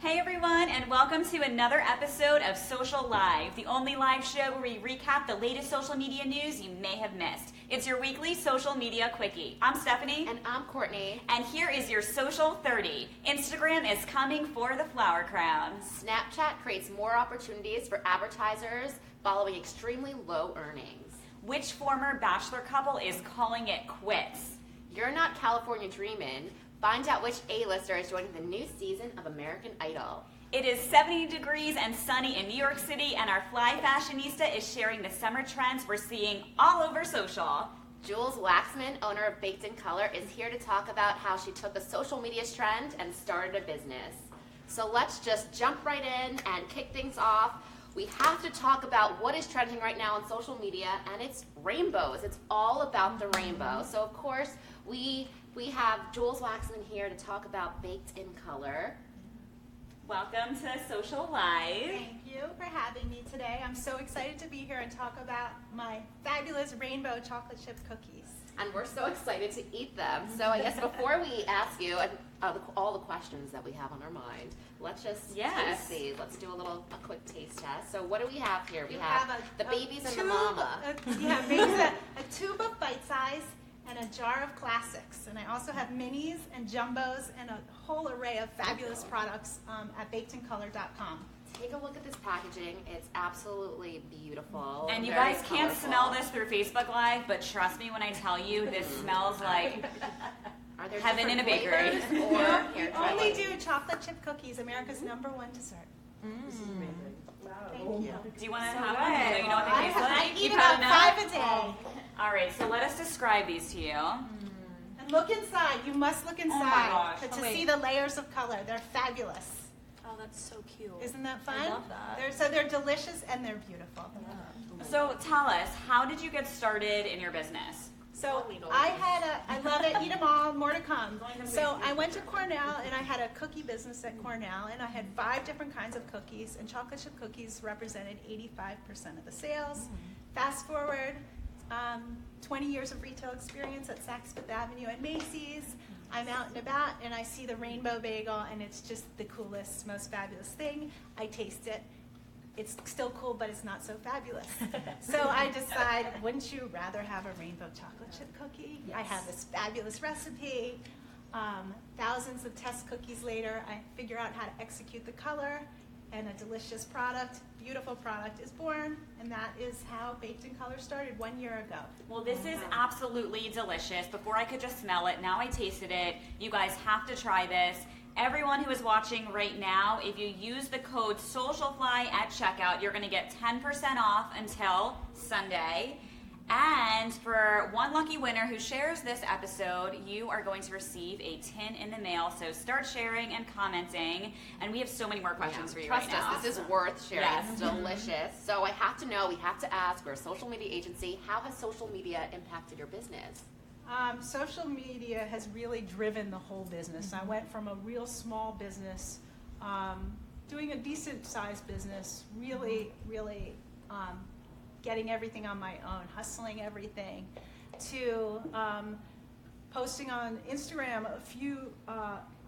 Hey everyone, and welcome to another episode of Social Live, the only live show where we recap the latest social media news you may have missed. It's your weekly social media quickie. I'm Stephanie. And I'm Courtney. And here is your Social 30. Instagram is coming for the flower crowns. Snapchat creates more opportunities for advertisers following extremely low earnings. Which former Bachelor couple is calling it quits? You're not California Dreamin. Find out which A-lister is joining the new season of American Idol. It is 70 degrees and sunny in New York City, and our fly fashionista is sharing the summer trends we're seeing all over social. Jules Waxman, owner of Baked in Color, is here to talk about how she took a social media trend and started a business. So let's just jump right in and kick things off. We have to talk about what is trending right now on social media, and it's rainbows. It's all about the rainbow. So of course, we have Jules Waxman here to talk about Baked in Color. Welcome to Social Live. Thank you for having me today. I'm so excited to be here and talk about my fabulous rainbow chocolate chip cookies. And we're so excited to eat them. So I guess before we ask you all the questions that we have on our mind, let's just taste these. Let's do a quick taste test. So what do we have here? We have the babies and the mama. A tube of bite size and a jar of classics. And I also have minis and jumbos and a whole array of fabulous products at bakedincolor.com. Take a look at this packaging. It's absolutely beautiful. And you very guys can't colorful. smell this through Facebook Live, but trust me when I tell you, this smells like Are there heaven in a bakery. flavors or We only do chocolate chip cookies, America's #1 dessert. Thank you. Do you want to have one? So you know what they taste like? I eat You've about had 5 a day. All right, so let us describe these to you. And look inside. You must look inside gosh. to see the layers of color. They're fabulous. Oh, that's so cute. Isn't that fun? I love that. They're delicious and they're beautiful. So tell us, how did you get started in your business? So I love it, eat them all, more to come. So I went to Cornell and I had a cookie business at Cornell and I had 5 different kinds of cookies and chocolate chip cookies represented 85% of the sales. Fast forward, 20 years of retail experience at Saks Fifth Avenue and Macy's. I'm out and about and I see the rainbow bagel and it's just the coolest, most fabulous thing. I taste it. It's still cool, but it's not so fabulous. So I decide, wouldn't you rather have a rainbow chocolate chip cookie? Yes. I have this fabulous recipe. Thousands of test cookies later, I figure out how to execute the color, and a delicious product, beautiful product is born, and that is how Baked in Color started 1 year ago. Well, this is absolutely delicious. Before I could just smell it, now I tasted it. You guys have to try this. Everyone who is watching right now, if you use the code SocialFly at checkout, you're going to get 10% off until Sunday. And for one lucky winner who shares this episode, you are going to receive a tin in the mail. So start sharing and commenting. And we have so many more questions for you Trust right now. us, this is worth sharing. Yes. It's delicious. So I have to know, we have to ask, we're a social media agency, how has social media impacted your business? Social media has really driven the whole business. I went from a real small business, doing a decent sized business, really getting everything on my own, hustling everything, to posting on Instagram. A few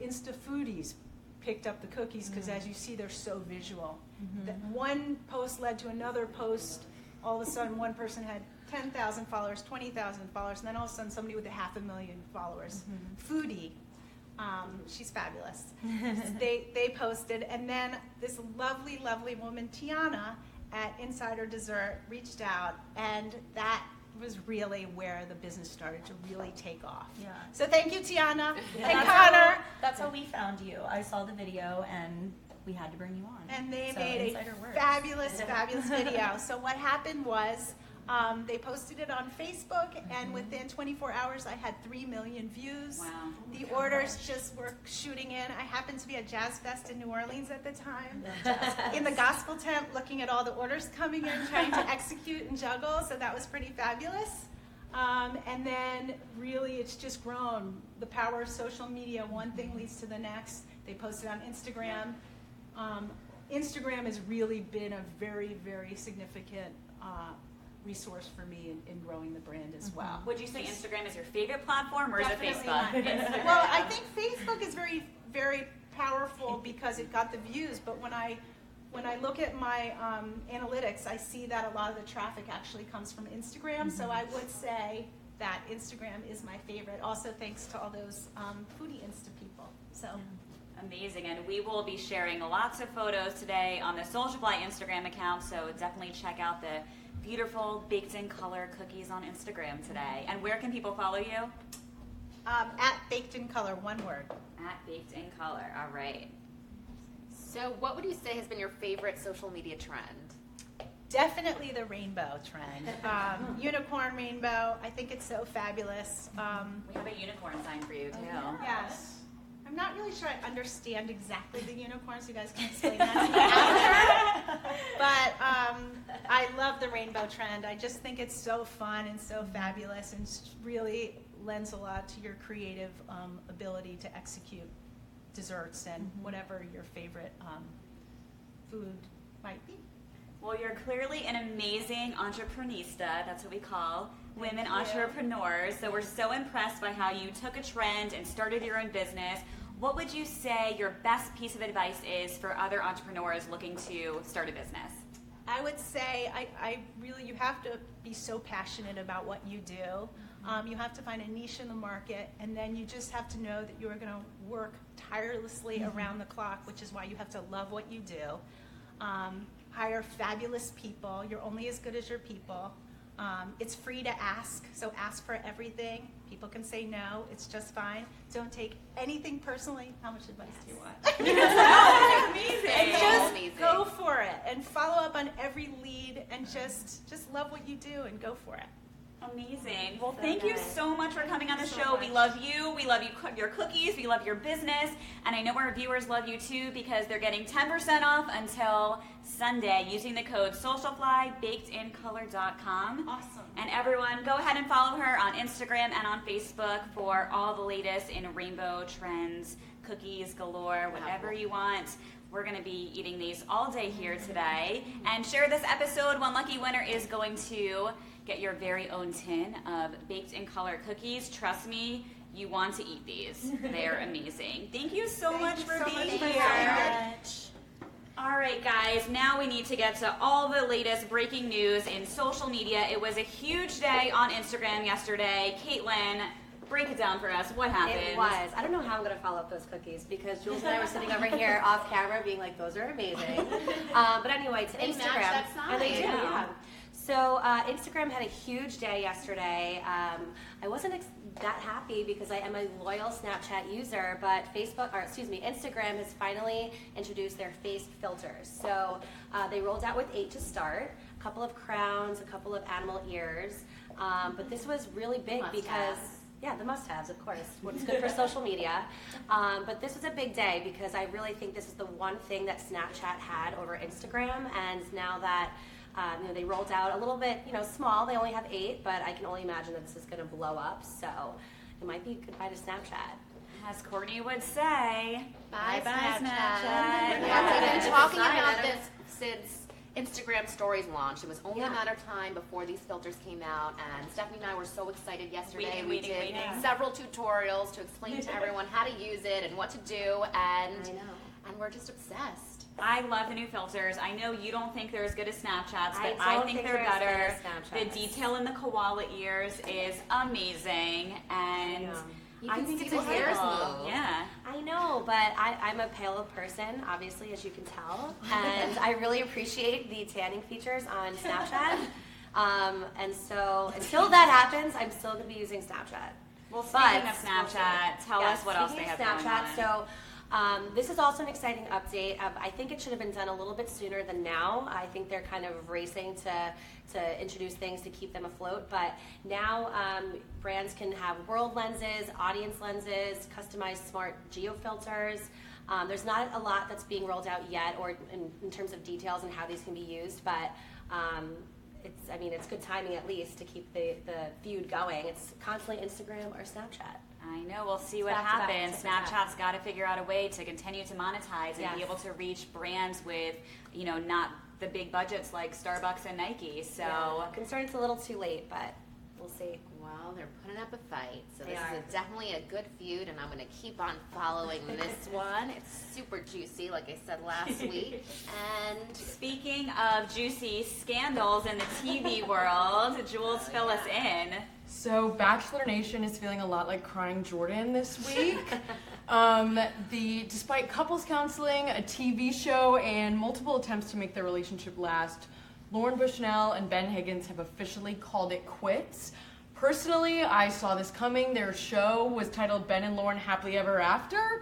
Insta foodies picked up the cookies because as you see, they're so visual. That one post led to another post. All of a sudden, one person had 10,000 followers, 20,000 followers, and then all of a sudden somebody with 500,000 followers. Foodie, she's fabulous. They posted, and then this lovely, lovely woman, Tiana, at Insider Dessert, reached out, and that was really where the business started to really take off. Yeah. So thank you, Tiana Yeah, and Connor. That's how we found you. I saw the video and we had to bring you on. And they So made Insider a works. fabulous video. So what happened was they posted it on Facebook, and within 24 hours, I had 3 million views. Wow. The orders just were shooting in. I happened to be at Jazz Fest in New Orleans at the time, in the gospel tent, looking at all the orders coming in, trying to execute and juggle. So that was pretty fabulous. And then really it's just grown. The power of social media, one thing leads to the next. They posted on Instagram. Instagram has really been a very, very significant resource for me in growing the brand as well. Would you say Instagram is your favorite platform, or is it Definitely Facebook? not. Well, I think Facebook is very, very powerful because it got the views, but when I look at my analytics, I see that a lot of the traffic actually comes from Instagram, so I would say that Instagram is my favorite, also thanks to all those foodie Insta people. So. Amazing, and we will be sharing lots of photos today on the Socialfly Instagram account, so definitely check out the beautiful baked in color cookies on Instagram today. And where can people follow you? At Baked in Color, one word. At Baked in Color, all right. So what would you say has been your favorite social media trend? Definitely the rainbow trend. Unicorn rainbow, I think it's so fabulous. We have a unicorn sign for you, too. Yes. I'm not really sure I understand exactly the unicorns. You guys can explain that to me after. But I love the rainbow trend. I just think it's so fun and so fabulous and really lends a lot to your creative ability to execute desserts and whatever your favorite food might be. Well, you're clearly an amazing entrepreneurista. That's what we call women entrepreneurs. So we're so impressed by how you took a trend and started your own business. What would you say your best piece of advice is for other entrepreneurs looking to start a business? I would say you have to be so passionate about what you do. You have to find a niche in the market, and then you just have to know that you are going to work tirelessly around the clock, which is why you have to love what you do. Hire fabulous people. You're only as good as your people. It's free to ask, so ask for everything. People can say no. It's just fine. Don't take anything personally. How much advice do you want? Amazing. And just go for it and follow up on every lead and just love what you do and go for it. Amazing. Well, thank you so much for coming on the show. We love you. We love your cookies. We love your business. And I know our viewers love you too because they're getting 10% off until Sunday using the code SocialFly, bakedincolor.com. Awesome. And everyone, go ahead and follow her on Instagram and on Facebook for all the latest in rainbow trends, cookies galore, whatever you want. We're going to be eating these all day here today. And share this episode. One lucky winner is going to get your very own tin of baked in color cookies. Trust me, you want to eat these. They're amazing. Thank you so much for being here. All right, guys, now we need to get to all the latest breaking news in social media. It was a huge day on Instagram yesterday. Caitlin, break it down for us. What happened? It was. I don't know how I'm going to follow up those cookies because Jules and I were sitting over here off camera being like, those are amazing. But anyway, to They Instagram. match that sign. And they do, yeah. So Instagram had a huge day yesterday. I wasn't that happy because I am a loyal Snapchat user, but Instagram has finally introduced their face filters. So they rolled out with 8 to start, a couple of crowns, a couple of animal ears. But this was really big because, yeah, the must-haves, of course, what's good for social media. But this was a big day because I really think this is the one thing that Snapchat had over Instagram, and now that they rolled out a little bit, small. They only have 8, but I can only imagine that this is going to blow up. So it might be goodbye to Snapchat. As Courtney would say, Bye, Snapchat. Yeah, we've been talking about this since Instagram stories launched. It was only a matter of time before these filters came out, and Stephanie and I were so excited yesterday. We did several tutorials to explain to everyone how to use it and what to do, and we're just obsessed. I love the new filters. I know you don't think they're as good as Snapchat's, but I think they're better. The detail in the koala ears is amazing, and I think it's the hairs adorable. move. Yeah. I know, but I'm a pale person, obviously, as you can tell, and I really appreciate the tanning features on Snapchat. And so until that happens, I'm still going to be using Snapchat. Well, speaking of Snapchat, tell us what else they have going on. So this is also an exciting update. I think it should have been done a little bit sooner than now. I think they're kind of racing to introduce things to keep them afloat. But now brands can have world lenses, audience lenses, customized smart geo filters. There's not a lot that's being rolled out yet, or in terms of details and how these can be used. But it's good timing at least to keep the feud going. It's constantly Instagram or Snapchat. I know. We'll see what happens. Snapchat's got to figure out a way to continue to monetize and be able to reach brands with, not the big budgets like Starbucks and Nike. So I'm concerned it's a little too late, but we'll see. Well, Well, they're putting up a fight, so They this are. is definitely a good feud, and I'm going to keep on following this one. It's super juicy, like I said last week. And Speaking of juicy scandals in the TV world, Jules, fill us in. So Bachelor Nation is feeling a lot like Crying Jordan this week. Despite couples counseling, a TV show, and multiple attempts to make their relationship last, Lauren Bushnell and Ben Higgins have officially called it quits. Personally, I saw this coming. Their show was titled Ben and Lauren Happily Ever After, ?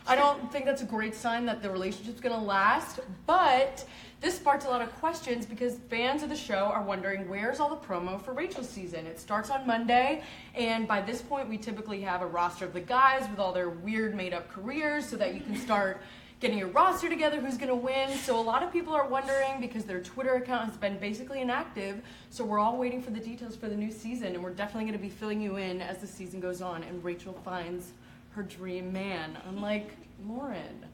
I don't think that's a great sign that the relationship's gonna last, but this sparked a lot of questions because fans of the show are wondering where's all the promo for Rachel's season. It starts on Monday, and by this point we typically have a roster of the guys with all their weird made-up careers so that you can start getting your roster together, who's gonna win. So a lot of people are wondering because their Twitter account has been basically inactive, so we're all waiting for the details for the new season, and we're definitely gonna be filling you in as the season goes on and Rachel finds her dream man, unlike Lauren.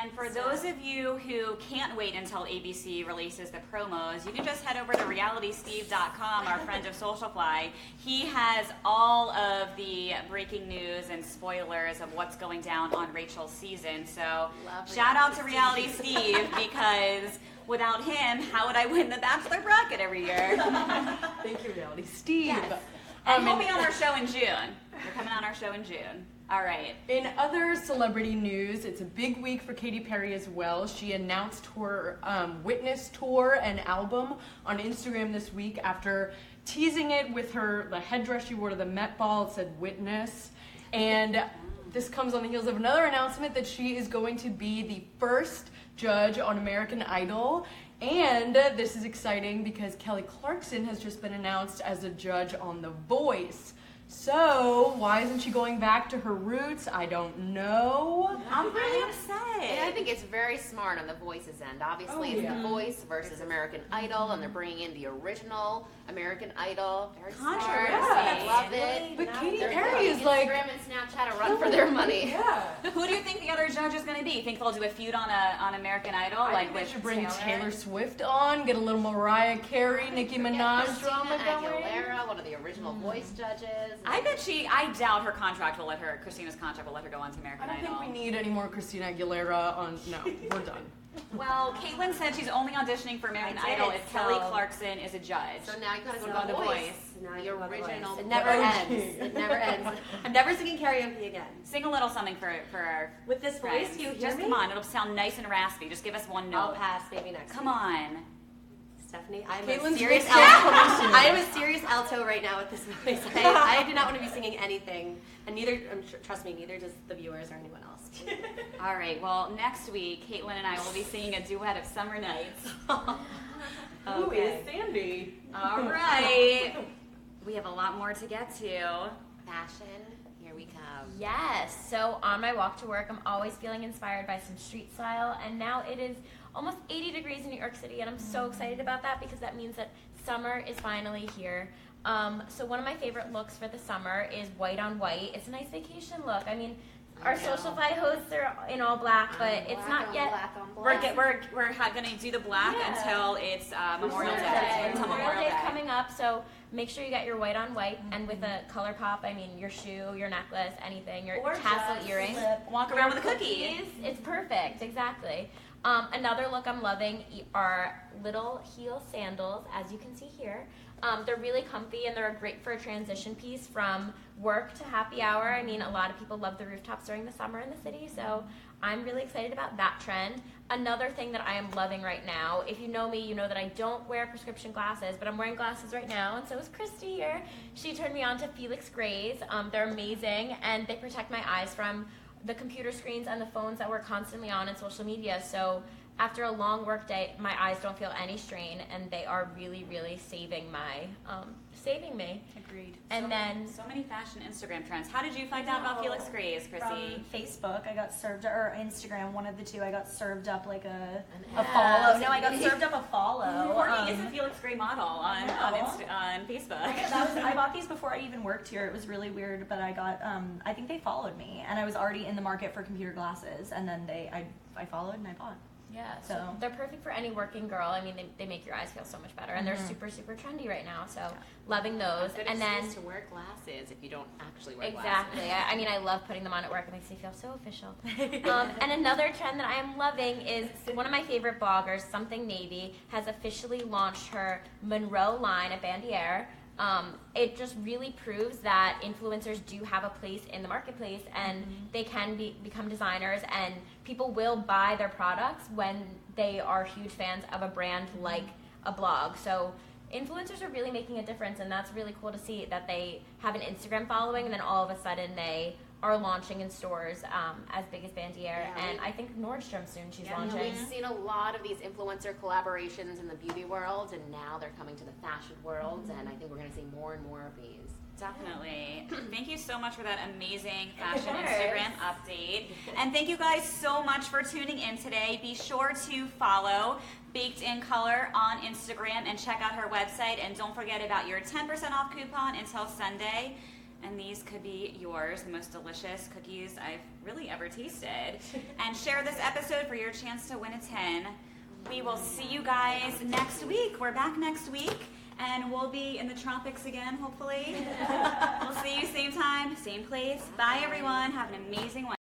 And for those of you who can't wait until ABC releases the promos, you can just head over to realitysteve.com, our friend of Socialfly. He has all of the breaking news and spoilers of what's going down on Rachel's season. So shout out to Reality Steve, because without him, how would I win the Bachelor bracket every year? Thank you, Reality Steve. Yes. And he'll be on our show in June. You're coming on our show in June. All right. In other celebrity news, it's a big week for Katy Perry as well. She announced her Witness tour and album on Instagram this week after teasing it with the headdress she wore to the Met Ball. It said Witness. And this comes on the heels of another announcement that she is going to be the first judge on American Idol. And this is exciting because Kelly Clarkson has just been announced as a judge on The Voice. So, why isn't she going back to her roots? I don't know. I'm really upset. I think it's very smart on The Voice's end. Obviously, it's The Voice versus American Idol, and they're bringing in the original American Idol. Very smart. Controversy. I love it. But Katy They're Perry is giving like... Instagram and Snapchat a run for their money. Yeah. Who do you think the other judge is going to be? Think they'll do a feud on American Idol? I like think they with should bring Taylor Swift on, get a little Mariah Carey, Nicki Minaj Christina drama going. Aguilera, one of the original Voice judges. I doubt her contract will let her, Christina's contract will let her go on to I American don't Idol. think we need any more Christina Aguilera on... No, we're done. Well, Caitlin said she's only auditioning for American I did, Idol if Kelly so- Clarkson is a judge. So now you gotta go So to The Voice. Now The you go to The original Voice. It never Voice. ends. It never ends. I'm never singing karaoke again. Sing a little something for our With this friends. voice, do you hear Just me? come on, it'll sound nice and raspy. Just give us one I'll note. pass maybe next Come week. on. Stephanie, I'm Caitlin's a serious voice alto. inspiration. I am a serious alto right now with this voice. I do not want to be singing anything, and neither, trust me, neither does the viewers or anyone else. All right, well, next week, Caitlin and I will be singing a duet of Summer Nights. Who is Sandy? All right. We have a lot more to get to. Fashion, here we come. Yes. So on my walk to work, I'm always feeling inspired by some street style, and now it is almost 80 degrees in New York City, and I'm so excited about that because that means that summer is finally here. So one of my favorite looks for the summer is white on white. It's a nice vacation look. I mean, our Socialfly hosts are in all black, but it's not yet. We're going to do the black until it's Memorial Day. Until Memorial Day is coming up, so make sure you get your white on white, and with a color pop, I mean your shoe, your necklace, anything, your Or tassel just earring. Walk around with a cookie. It's perfect, exactly. Another look I'm loving are little heel sandals, as you can see here. They're really comfy, and they're great for a transition piece from work to happy hour. I mean, a lot of people love the rooftops during the summer in the city, so I'm really excited about that trend. Another thing that I am loving right now, if you know me, you know that I don't wear prescription glasses, but I'm wearing glasses right now, and so is Christy here. She turned me on to Felix Grays. They're amazing, and they protect my eyes from the computer screens and the phones that we're constantly on in social media. So after a long work day, my eyes don't feel any strain, and they are really, really saving me. Agreed. And then So many fashion Instagram trends. How did you find out about Felix Grays, Chrissy? From Facebook, I got served, or Instagram, one of the two. I got served up like a ad. follow. No, I got served up a follow. Courtney is a Felix Gray model on Facebook. I bought these before I even worked here. It was really weird, but I got, I think they followed me, and I was already in the market for computer glasses, and then I followed and I bought. Yeah, so So- they're perfect for any working girl. I mean, they make your eyes feel so much better, and they're super, super trendy right now. So loving those. Good And then excuse to wear glasses if you don't actually wear exactly, glasses. I mean, I love putting them on at work. It makes me feel so official. And another trend that I am loving is one of my favorite bloggers, Something Navy, has officially launched her Monroe line at Bandiere. It just really proves that influencers do have a place in the marketplace, and they can become designers, and people will buy their products when they are huge fans of a brand like a blog. So influencers are really making a difference, and that's really cool to see that they have an Instagram following, and then all of a sudden they are launching in stores as big as Bandiere, and I think Nordstrom soon she's launching. We've seen a lot of these influencer collaborations in the beauty world, and now they're coming to the fashion world, and I think we're going to see more and more of these. Definitely. Thank you so much for that amazing fashion Instagram update. And thank you guys so much for tuning in today. Be sure to follow Baked in Color on Instagram and check out her website. And don't forget about your 10% off coupon until Sunday. And these could be yours, the most delicious cookies I've really ever tasted. And share this episode for your chance to win a 10. We will see you guys next week. We're back next week. And we'll be in the tropics again, hopefully. We'll see you same time, same place. Bye, everyone. Have an amazing one.